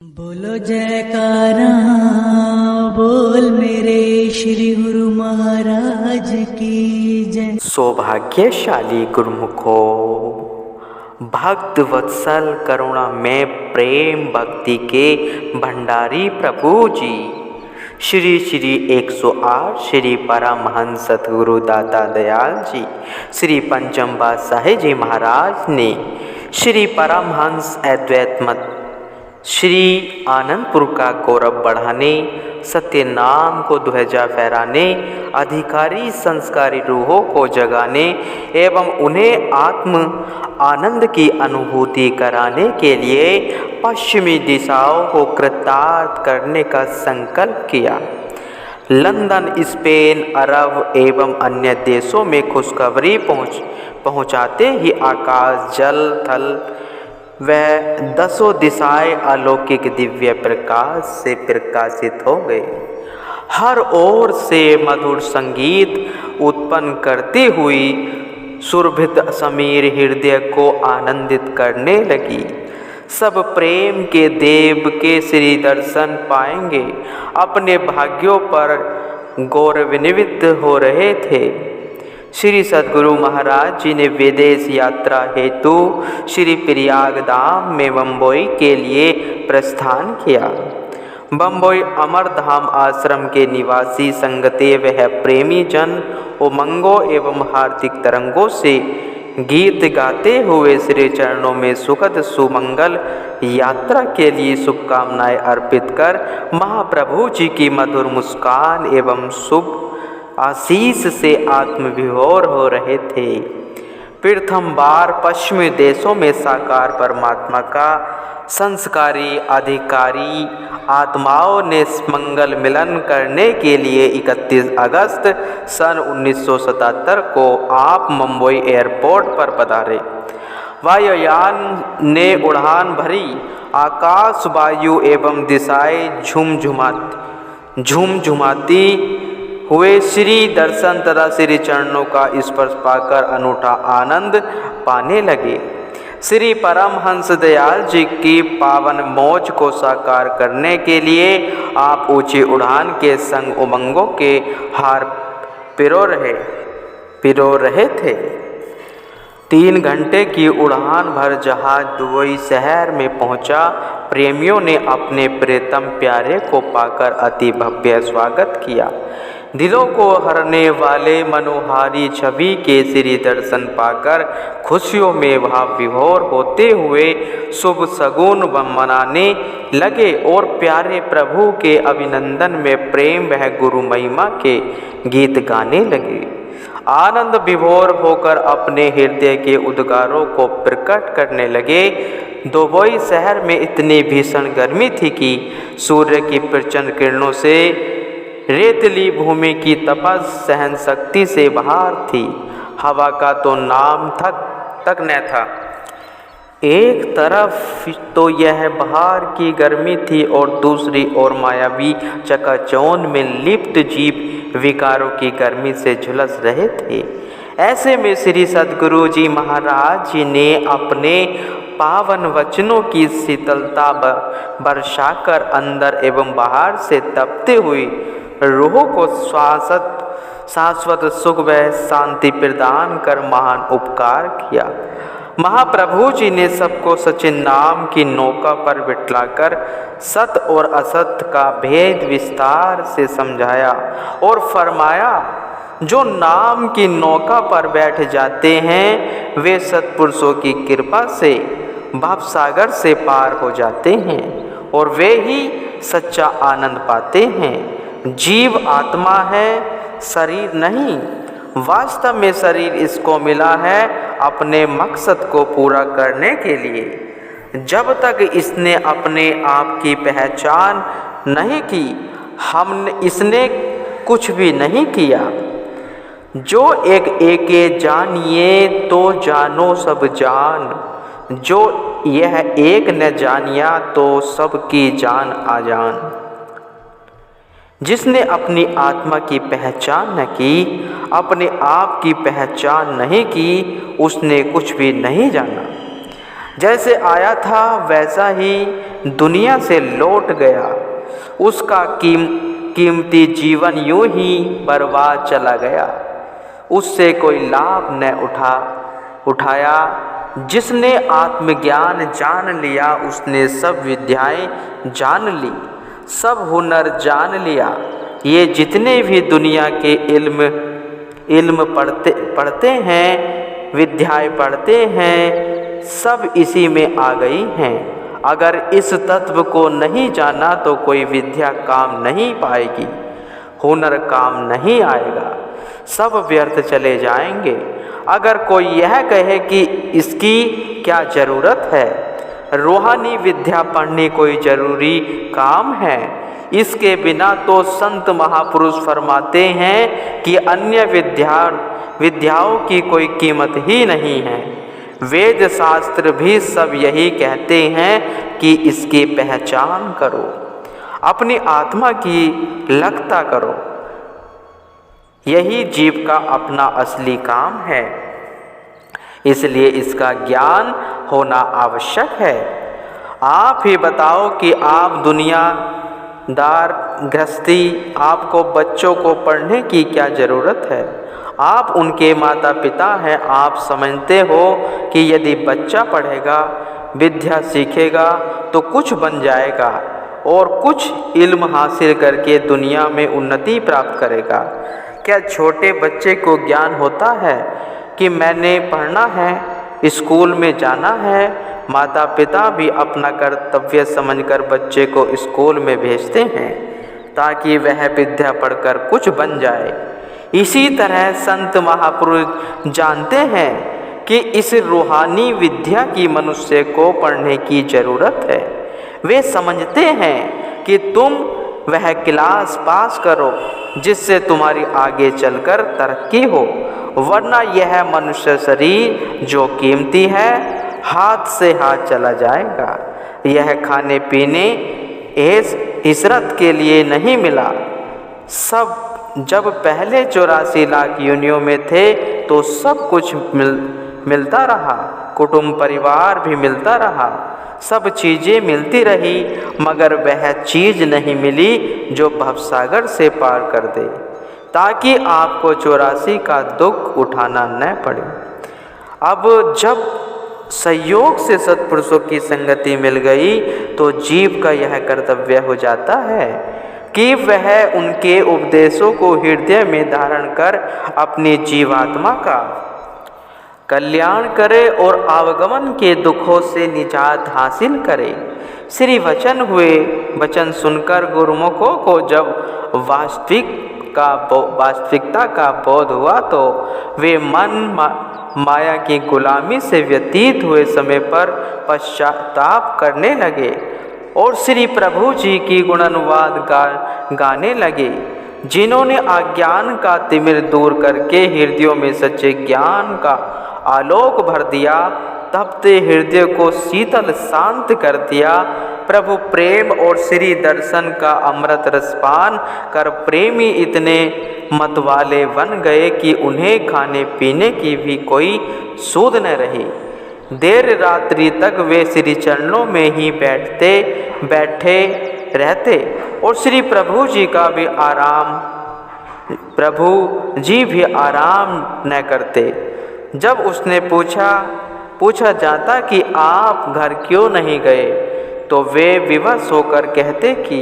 बोलो जयकारा बोल मेरे श्री गुरु महाराज की जय। सौभाग्यशाली गुरुमुखो, भक्त वत्सल करुणा में प्रेम भक्ति के भंडारी प्रभु जी श्री श्री 108 श्री परमहंस सतगुरु दाता दयाल जी श्री पंचम पातशाही जी महाराज ने श्री परमहंस अद्वैत मत श्री आनंदपुर का गौरव बढ़ाने, सत्य नाम को ध्वजा फहराने, अधिकारी संस्कारी रूहों को जगाने एवं उन्हें आत्म आनंद की अनुभूति कराने के लिए पश्चिमी दिशाओं को कृतार्थ करने का संकल्प किया। लंदन, स्पेन, अरब एवं अन्य देशों में खुशखबरी पहुँचाते ही आकाश, जल, थल वह दसों दिशाएं अलौकिक दिव्य प्रकाश से प्रकाशित हो गए। हर ओर से मधुर संगीत उत्पन्न करती हुई सुरभित समीर हृदय को आनंदित करने लगी। सब प्रेम के देव के श्री दर्शन पाएंगे अपने भाग्यों पर गौरवान्वित हो रहे थे। श्री सद्गुरु महाराज जी ने विदेश यात्रा हेतु श्री प्रयाग धाम में बम्बई के लिए प्रस्थान किया। बम्बई अमरधाम आश्रम के निवासी संगते वह प्रेमी जन उमंगों एवं हार्दिक तरंगों से गीत गाते हुए श्री चरणों में सुखद सुमंगल यात्रा के लिए शुभकामनाएं अर्पित कर महाप्रभु जी की मधुर मुस्कान एवं शुभ आशीष से आत्मविभोर हो रहे थे। प्रथम बार पश्चिमी देशों में साकार परमात्मा का संस्कारी अधिकारी आत्माओं ने मंगल मिलन करने के लिए 31 अगस्त सन 1977 को आप मुंबई एयरपोर्ट पर पधारे। वायुयान ने उड़ान भरी। आकाश, वायु एवं दिशाएं झुमझुमाती हुए श्री दर्शन तथा श्री चरणों का स्पर्श पाकर अनूठा आनंद पाने लगे। श्री परमहंस दयाल जी की पावन मौज को साकार करने के लिए आप ऊंची उड़ान के संग उमंगों के हार पिरो रहे थे। 3 घंटे की उड़ान भर जहाज दुबई शहर में पहुंचा। प्रेमियों ने अपने प्रियतम प्यारे को पाकर अति भव्य स्वागत किया। दिलों को हरने वाले मनोहारी छवि के श्री दर्शन पाकर खुशियों में भाव विभोर होते हुए शुभ सगुन मनाने लगे और प्यारे प्रभु के अभिनंदन में प्रेम वह गुरु महिमा के गीत गाने लगे। आनंद विभोर होकर अपने हृदय के उद्गारों को प्रकट करने लगे। दुबई शहर में इतनी भीषण गर्मी थी कि सूर्य की प्रचंड किरणों से रेतली भूमि की तपस सहन शक्ति से बाहर थी। हवा का तो नाम तक न था। एक तरफ तो यह बाहर की गर्मी थी और दूसरी ओर मायावी चकाचौंध में लिप्त जीव विकारों की गर्मी से झुलस रहे थे। ऐसे में श्री सद्गुरु जी महाराज जी ने अपने पावन वचनों की शीतलता बरसाकर अंदर एवं बाहर से तपते हुए रूह को शाश्वत सुख व शांति प्रदान कर महान उपकार किया। महाप्रभु जी ने सबको सचिन नाम की नौका पर बिठलाकर सत और असत का भेद विस्तार से समझाया और फरमाया, जो नाम की नौका पर बैठ जाते हैं वे सत्पुरुषों की कृपा से भवसागर से पार हो जाते हैं और वे ही सच्चा आनंद पाते हैं। जीव आत्मा है, शरीर नहीं। वास्तव में शरीर इसको मिला है अपने मकसद को पूरा करने के लिए। जब तक इसने अपने आप की पहचान नहीं की, इसने कुछ भी नहीं किया। जो एक जानिए तो जानो सब जान, जो यह एक न जानिया तो सबकी जान आजान। जिसने अपनी आत्मा की पहचान न की, अपने आप की पहचान नहीं की, उसने कुछ भी नहीं जाना। जैसे आया था वैसा ही दुनिया से लौट गया। उसका कीमती जीवन यूं ही बर्बाद चला गया। उससे कोई लाभ न उठाया। जिसने आत्मज्ञान जान लिया उसने सब विद्याएं जान ली, सब हुनर जान लिया। ये जितने भी दुनिया के इल्म पढ़ते हैं, विद्याएं पढ़ते हैं, सब इसी में आ गई हैं। अगर इस तत्व को नहीं जाना तो कोई विद्या काम नहीं पाएगी, हुनर काम नहीं आएगा, सब व्यर्थ चले जाएंगे। अगर कोई यह कहे कि इसकी क्या ज़रूरत है, रूहानी विद्या पढ़नी कोई ज़रूरी काम है, इसके बिना तो संत महापुरुष फरमाते हैं कि अन्य विद्याओं की कोई कीमत ही नहीं है। वेद शास्त्र भी सब यही कहते हैं कि इसकी पहचान करो, अपनी आत्मा की लगता करो। यही जीव का अपना असली काम है, इसलिए इसका ज्ञान होना आवश्यक है। आप ही बताओ कि आप दुनियादार गृहस्थी, आपको बच्चों को पढ़ने की क्या ज़रूरत है? आप उनके माता पिता हैं। आप समझते हो कि यदि बच्चा पढ़ेगा, विद्या सीखेगा तो कुछ बन जाएगा और कुछ इल्म हासिल करके दुनिया में उन्नति प्राप्त करेगा। क्या छोटे बच्चे को ज्ञान होता है कि मैंने पढ़ना है, स्कूल में जाना है? माता पिता भी अपना कर्तव्य समझकर बच्चे को स्कूल में भेजते हैं ताकि वह विद्या पढ़कर कुछ बन जाए। इसी तरह संत महापुरुष जानते हैं कि इस रूहानी विद्या की मनुष्य को पढ़ने की ज़रूरत है। वे समझते हैं कि तुम वह क्लास पास करो जिससे तुम्हारी आगे चलकर तरक्की हो, वरना यह मनुष्य शरीर जो कीमती है हाथ से हाथ चला जाएगा। यह खाने पीने इशरत के लिए नहीं मिला। सब जब पहले 84 लाख योनियों में थे तो सब कुछ मिलता रहा, कुटुंब परिवार भी मिलता रहा, सब चीज़ें मिलती रही, मगर वह चीज़ नहीं मिली जो भवसागर से पार कर दे, ताकि आपको 84 का दुख उठाना न पड़े। अब जब संयोग से सत्पुरुषों की संगति मिल गई तो जीव का यह कर्तव्य हो जाता है कि वह उनके उपदेशों को हृदय में धारण कर अपनी जीवात्मा का कल्याण करे और आवागमन के दुखों से निजात हासिल करे। श्री वचन सुनकर गुरुमुखों को जब वास्तविकता का बोध हुआ तो वे माया की गुलामी से व्यतीत हुए समय पर पश्चाताप करने लगे और श्री प्रभु जी की गुणानुवाद गाने लगे, जिन्होंने अज्ञान का तिमिर दूर करके हृदयों में सच्चे ज्ञान का आलोक भर दिया, तपते हृदय को शीतल शांत कर दिया। प्रभु प्रेम और श्री दर्शन का अमृत रसपान कर प्रेमी इतने मतवाले बन गए कि उन्हें खाने पीने की भी कोई सूध न रही। देर रात्रि तक वे श्री चरणों में ही बैठे रहते और श्री प्रभु जी भी आराम न करते। जब उसने पूछा जाता कि आप घर क्यों नहीं गए, तो वे विवश होकर कहते कि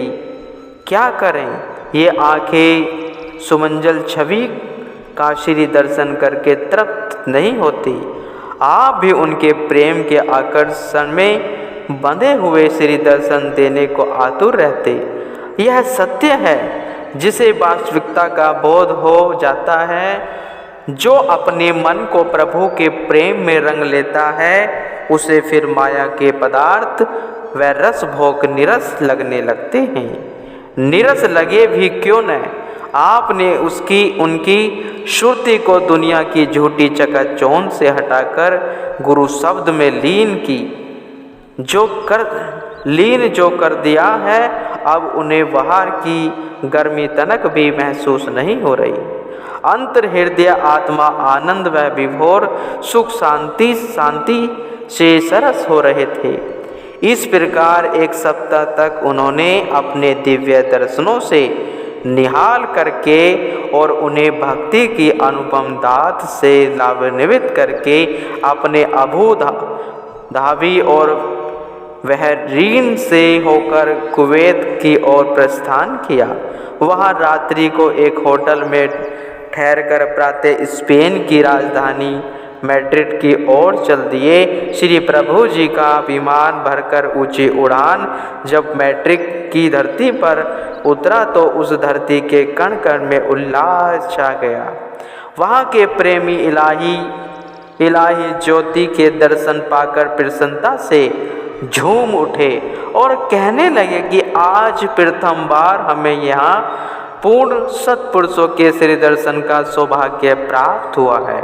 क्या करें, ये आंखें सुमंजल छवि का श्री दर्शन करके तृप्त नहीं होती। आप भी उनके प्रेम के आकर्षण में बंधे हुए श्री दर्शन देने को आतुर रहते। यह सत्य है जिसे वास्तविकता का बोध हो जाता है। जो अपने मन को प्रभु के प्रेम में रंग लेता है उसे फिर माया के पदार्थ व रस भोग निरस लगने लगते हैं। निरस लगे भी क्यों न, आपने उनकी श्रुति को दुनिया की झूठी चकाचौंध से हटाकर गुरु शब्द में लीन जो कर दिया है, अब उन्हें बाहर की गर्मी तनक भी महसूस नहीं हो रही। अंतर हृदय आत्मा आनंद व विभोर सुख शांति से सरस हो रहे थे। इस प्रकार एक सप्ताह तक उन्होंने अपने दिव्य दर्शनों से निहाल करके और उन्हें भक्ति की अनुपम दात से लाभान्वित करके अपने अबूधाबी और बहरीन से होकर कुवैत की ओर प्रस्थान किया। वहाँ रात्रि को एक होटल में ठहरकर प्रातः स्पेन की राजधानी मैड्रिड की ओर चल दिए। श्री प्रभु जी का विमान भरकर ऊंची उड़ान जब मैड्रिड की धरती पर उतरा तो उस धरती के कण कण में उल्लास छा गया। वहाँ के प्रेमी इलाही ज्योति के दर्शन पाकर प्रसन्नता से झूम उठे और कहने लगे कि आज प्रथम बार हमें यहाँ पूर्ण सत्पुरुषों के श्री दर्शन का सौभाग्य प्राप्त हुआ है।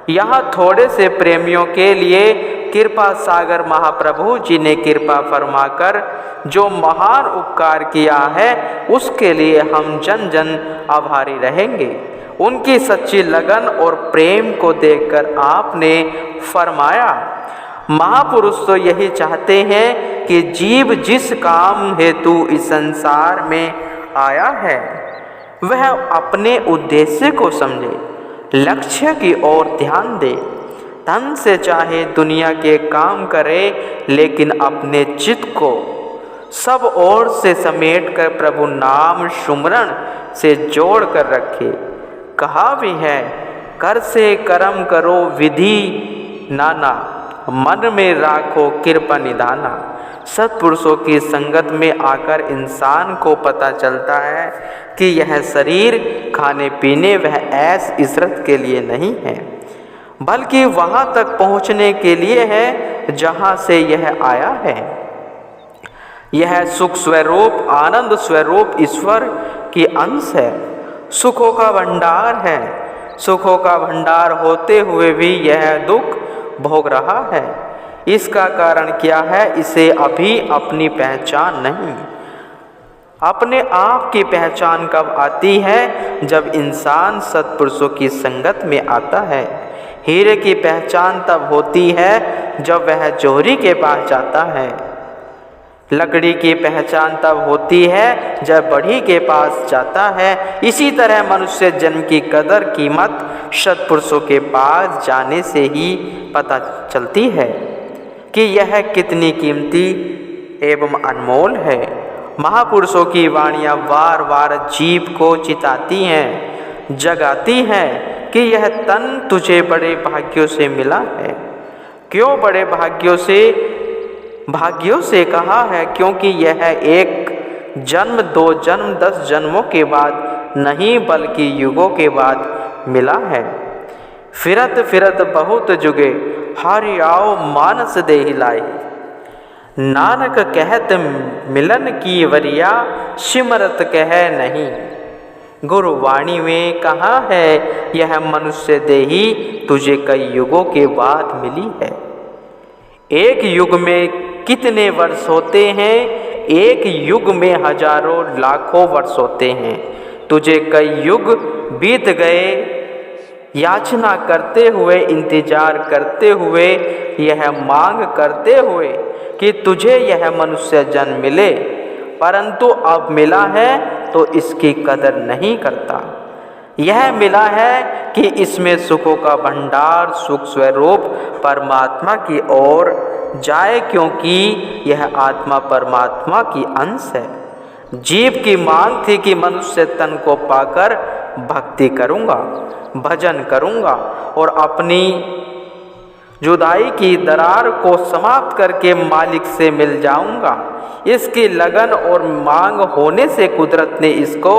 यहाँ थोड़े से प्रेमियों के लिए कृपा सागर महाप्रभु जी ने कृपा फरमाकर जो महान उपकार किया है उसके लिए हम जन जन आभारी रहेंगे। उनकी सच्ची लगन और प्रेम को देखकर आपने फरमाया, महापुरुष तो यही चाहते हैं कि जीव जिस काम हेतु इस संसार में आया है वह अपने उद्देश्य को समझे, लक्ष्य की ओर ध्यान दे, तन से चाहे दुनिया के काम करे लेकिन अपने चित्त को सब ओर से समेटकर प्रभु नाम सुमरण से जोड़ कर रखे। कहा भी है, कर से कर्म करो विधि नाना, मन में राखो कृपा निधाना। सत्पुरुषों की संगत में आकर इंसान को पता चलता है कि यह शरीर खाने पीने व ऐश इशरत के लिए नहीं है, बल्कि वहाँ तक पहुँचने के लिए है जहाँ से यह आया है। यह सुख स्वरूप आनंद स्वरूप ईश्वर की अंश है, सुखों का भंडार है। सुखों का भंडार होते हुए भी यह दुख भोग रहा है। इसका कारण क्या है? इसे अभी अपनी पहचान नहीं। अपने आप की पहचान कब आती है? जब इंसान सत्पुरुषों की संगत में आता है। हीरे की पहचान तब होती है जब वह जोहरी के पास जाता है। लकड़ी की पहचान तब होती है जब बढ़ई के पास जाता है। इसी तरह मनुष्य जन्म की कदर कीमत सत्पुरुषों के पास जाने से ही पता चलती है कि यह कितनी कीमती एवं अनमोल है। महापुरुषों की वाणियाँ बार बार जीव को चिताती हैं, जगाती हैं कि यह तन तुझे बड़े भाग्यों से मिला है। क्यों बड़े भाग्यों से? भाग्यों से कहा है क्योंकि यह एक जन्म, 2 जन्म, 10 जन्मों के बाद नहीं बल्कि युगों के बाद मिला है। फिरत फिरत बहुत जुगे हरि आओ मानस देहि लाई। नानक कहत मिलन की वरिया सिमरत कह नहीं। गुरुवाणी में कहा है यह मनुष्य देही तुझे कई युगों के बाद मिली है। एक युग में कितने वर्ष होते हैं? एक युग में हजारों लाखों वर्ष होते हैं। तुझे कई युग बीत गए याचना करते हुए, इंतजार करते हुए, यह मांग करते हुए कि तुझे यह मनुष्य जन्म मिले, परंतु अब मिला है तो इसकी कदर नहीं करता। यह मिला है कि इसमें सुखों का भंडार सुख स्वरूप परमात्मा की ओर जाए, क्योंकि यह आत्मा परमात्मा की अंश है। जीव की मांग थी कि मनुष्य तन को पाकर भक्ति करूँगा, भजन करूँगा और अपनी जुदाई की दरार को समाप्त करके मालिक से मिल जाऊँगा। इसकी लगन और मांग होने से कुदरत ने इसको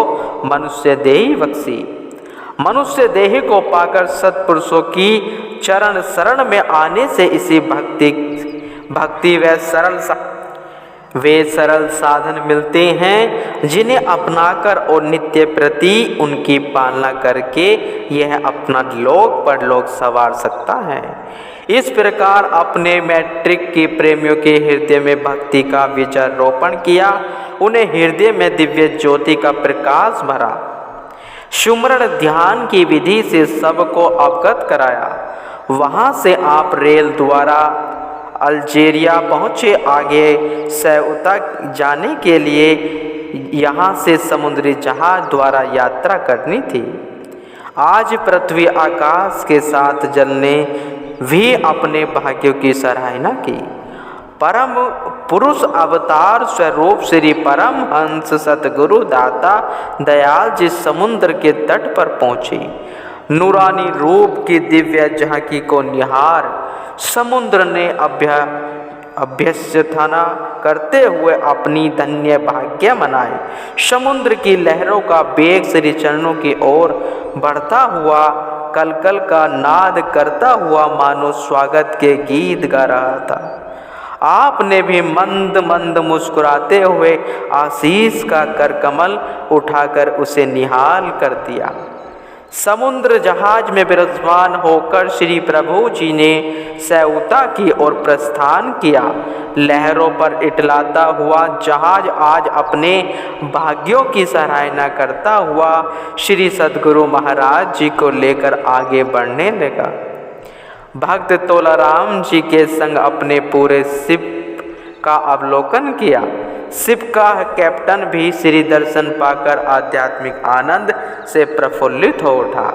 मनुष्य देही बख्शी। मनुष्य देही को पाकर सत्पुरुषों की चरण शरण में आने से इसी भक्ति वे सरल साधन मिलते हैं जिन्हें अपनाकर और नित्य प्रति उनकी पालना करके यह अपना लोक परलोक संवार सकता है। इस प्रकार अपने मैट्रिक की प्रेमियों के हृदय में भक्ति का विचार रोपण किया, उन्हें हृदय में दिव्य ज्योति का प्रकाश भरा, सुमरण ध्यान की विधि से सबको अवगत कराया। वहाँ से आप रेल द्वारा अल्जीरिया पहुँचे। आगे सऊता जाने के लिए यहाँ से समुद्री जहाज द्वारा यात्रा करनी थी। आज पृथ्वी आकाश के साथ जल ने भी अपने भाग्यों की सराहना की। परम पुरुष अवतार स्वरूप श्री परमहंस सतगुरु दाता दयाल जी समुद्र के तट पर पहुँचे। नूरानी रूप की दिव्य झांकी को निहार समुद्र ने अभ्यर्थना करते हुए अपनी धन्य भाग्य मनाए। समुद्र की लहरों का वेग श्री चरणों की ओर बढ़ता हुआ कलकल का नाद करता हुआ मानो स्वागत के गीत गा रहा था। आपने भी मंद मंद मुस्कुराते हुए आशीष का करकमल उठाकर उसे निहाल कर दिया। समुद्र जहाज में विराजमान होकर श्री प्रभु जी ने सऊता की ओर प्रस्थान किया। लहरों पर इटलाता हुआ जहाज आज अपने भाग्यों की सराहना करता हुआ श्री सद्गुरु महाराज जी को लेकर आगे बढ़ने लगा। भक्त तोलाराम जी के संग अपने पूरे शिप का अवलोकन किया। शिप का कैप्टन भी श्री दर्शन पाकर आध्यात्मिक आनंद से प्रफुल्लित हो उठा।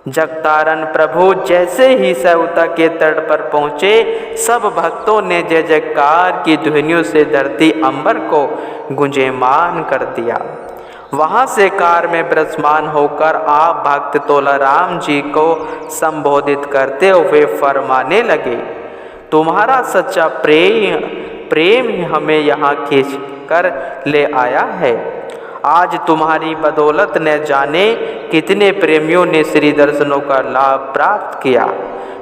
जगतारण प्रभु जैसे ही सऊता के तट पर पहुँचे, सब भक्तों ने जय जयकार की ध्वनियों से धरती अंबर को गुंजेमान कर दिया। वहाँ से कार में विराजमान होकर आप भक्त तोलाराम जी को संबोधित करते हुए फरमाने लगे, तुम्हारा सच्चा प्रेम ही हमें यहाँ खींच कर ले आया है। आज तुम्हारी बदौलत न जाने कितने प्रेमियों ने श्री दर्शनों का लाभ प्राप्त किया।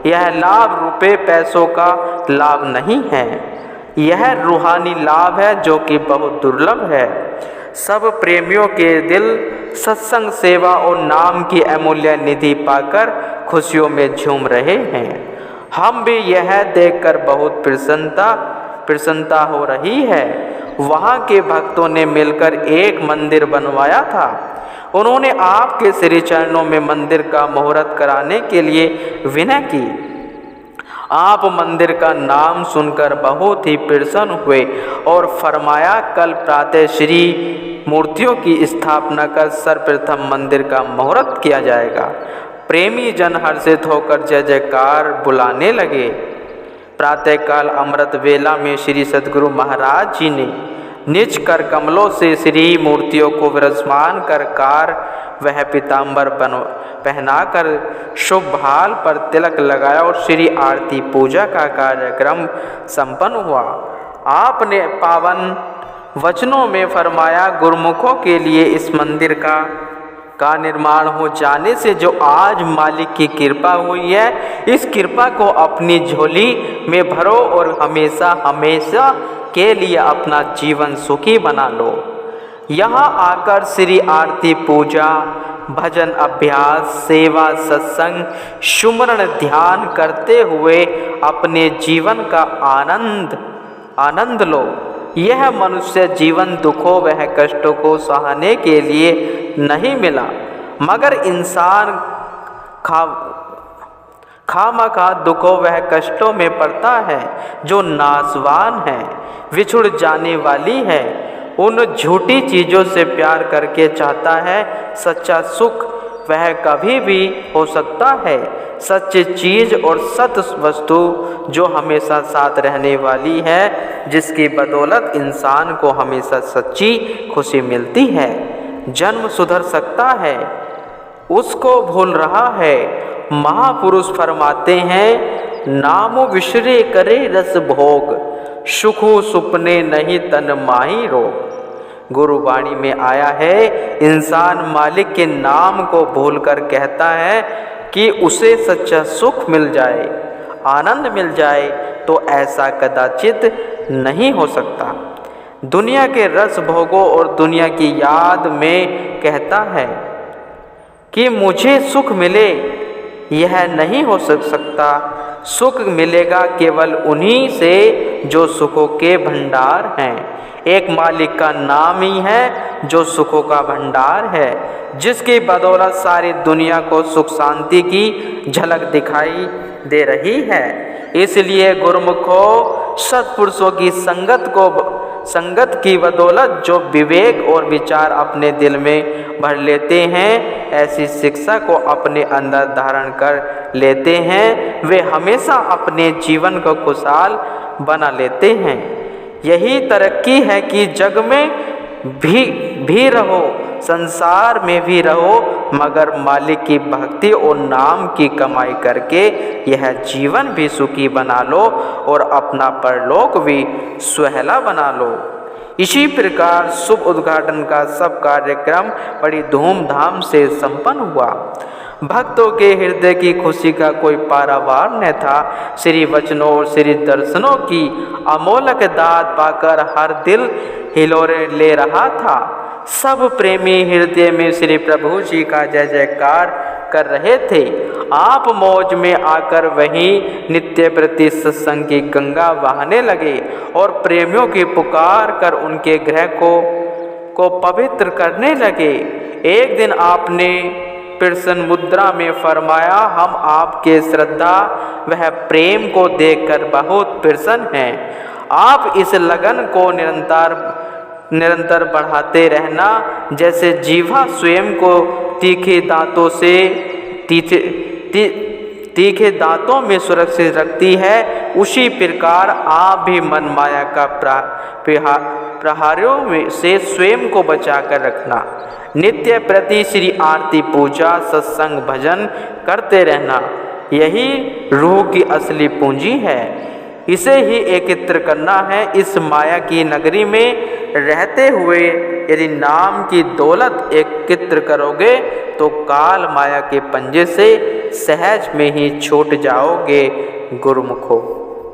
यह लाभ रुपए पैसों का लाभ नहीं है, यह रूहानी लाभ है जो कि बहुत दुर्लभ है। सब प्रेमियों के दिल सत्संग सेवा और नाम की अमूल्य निधि पाकर खुशियों में झूम रहे हैं। हम भी यह देखकर बहुत प्रसन्नता हो रही है। वहाँ के भक्तों ने मिलकर एक मंदिर बनवाया था। उन्होंने आपके श्री चरणों में मंदिर का मुहूर्त कराने के लिए विनय की। आप मंदिर का नाम सुनकर बहुत ही प्रसन्न हुए और फरमाया, कल प्रातः श्री मूर्तियों की स्थापना कर सर्वप्रथम मंदिर का मुहूर्त किया जाएगा। प्रेमी जन हर्षित होकर जय जयकार बुलाने लगे। प्रातःकाल अमृत वेला में श्री सद्गुरु महाराज जी ने निज कर कमलों से श्री मूर्तियों को विराजमान कर कार वह पीताम्बर पहनाकर शुभ भाल पर तिलक लगाया और श्री आरती पूजा का कार्यक्रम संपन्न हुआ। आपने पावन वचनों में फरमाया, गुरुमुखों के लिए इस मंदिर का निर्माण हो जाने से जो आज मालिक की कृपा हुई है, इस कृपा को अपनी झोली में भरो और हमेशा हमेशा के लिए अपना जीवन सुखी बना लो। यहाँ आकर श्री आरती पूजा, भजन अभ्यास, सेवा, सत्संग, सुमरण ध्यान करते हुए अपने जीवन का आनंद लो। यह मनुष्य जीवन दुखों व कष्टों को सहने के लिए नहीं मिला, मगर इंसान खामखा दुखों व कष्टों में पड़ता है जो नाशवान है, विछुड़ जाने वाली है। उन झूठी चीज़ों से प्यार करके चाहता है सच्चा सुख वह कभी भी हो सकता है। सच्ची चीज़ और सत्य वस्तु जो हमेशा साथ रहने वाली है, जिसकी बदौलत इंसान को हमेशा सच्ची खुशी मिलती है। जन्म सुधर सकता है, उसको भूल रहा है। महापुरुष फरमाते हैं, नामो विश्रे करे रस भोग, सुखो सुपने नहीं तन माही रोग। गुरुवाणी में आया है, इंसान मालिक के नाम को भूलकर कहता है कि उसे सच्चा सुख मिल जाए, आनंद मिल जाए, तो ऐसा कदाचित नहीं हो सकता। दुनिया के रस भोगों और दुनिया की याद में कहता है कि मुझे सुख मिले, यह नहीं हो सकता। सुख मिलेगा केवल उन्हीं से जो सुखों के भंडार हैं। एक मालिक का नाम ही है जो सुखों का भंडार है, जिसकी बदौलत सारी दुनिया को सुख शांति की झलक दिखाई दे रही है। इसलिए गुरुमुखों, सत्पुरुषों की संगत की बदौलत जो विवेक और विचार अपने दिल में भर लेते हैं, ऐसी शिक्षा को अपने अंदर धारण कर लेते हैं, वे हमेशा अपने जीवन को खुशहाल बना लेते हैं। यही तरक्की है कि जग में भी रहो, संसार में भी रहो, मगर मालिक की भक्ति और नाम की कमाई करके यह जीवन भी सुखी बना लो और अपना परलोक भी सुहेला बना लो। इसी प्रकार शुभ उद्घाटन का सब कार्यक्रम बड़ी धूमधाम से संपन्न हुआ। भक्तों के हृदय की खुशी का कोई पारावार न था। श्री वचनों और श्री दर्शनों की अमोलक दात पाकर हर दिल हिलोरे ले रहा था। सब प्रेमी हृदय में श्री प्रभु जी का जय जयकार कर रहे थे। आप मौज में आकर वहीं नित्य प्रति सत्संग की गंगा बहाने लगे और प्रेमियों की पुकार कर उनके गृह को पवित्र करने लगे। एक दिन आपने प्रसन्न मुद्रा में फरमाया, हम आपके श्रद्धा वह प्रेम को देखकर बहुत प्रसन्न हैं। आप इस लगन को निरंतर बढ़ाते रहना। जैसे जीवा स्वयं को तीखे दांतों में सुरक्षित रखती है, उसी प्रकार आप भी मन माया का प्रहारों में से स्वयं को बचाकर रखना। नित्य प्रति श्री आरती पूजा सत्संग भजन करते रहना, यही रूह की असली पूंजी है। इसे ही एकत्र करना है। इस माया की नगरी में रहते हुए यदि नाम की दौलत एकत्र करोगे तो काल माया के पंजे से सहज में ही छूट जाओगे गुरुमुखों।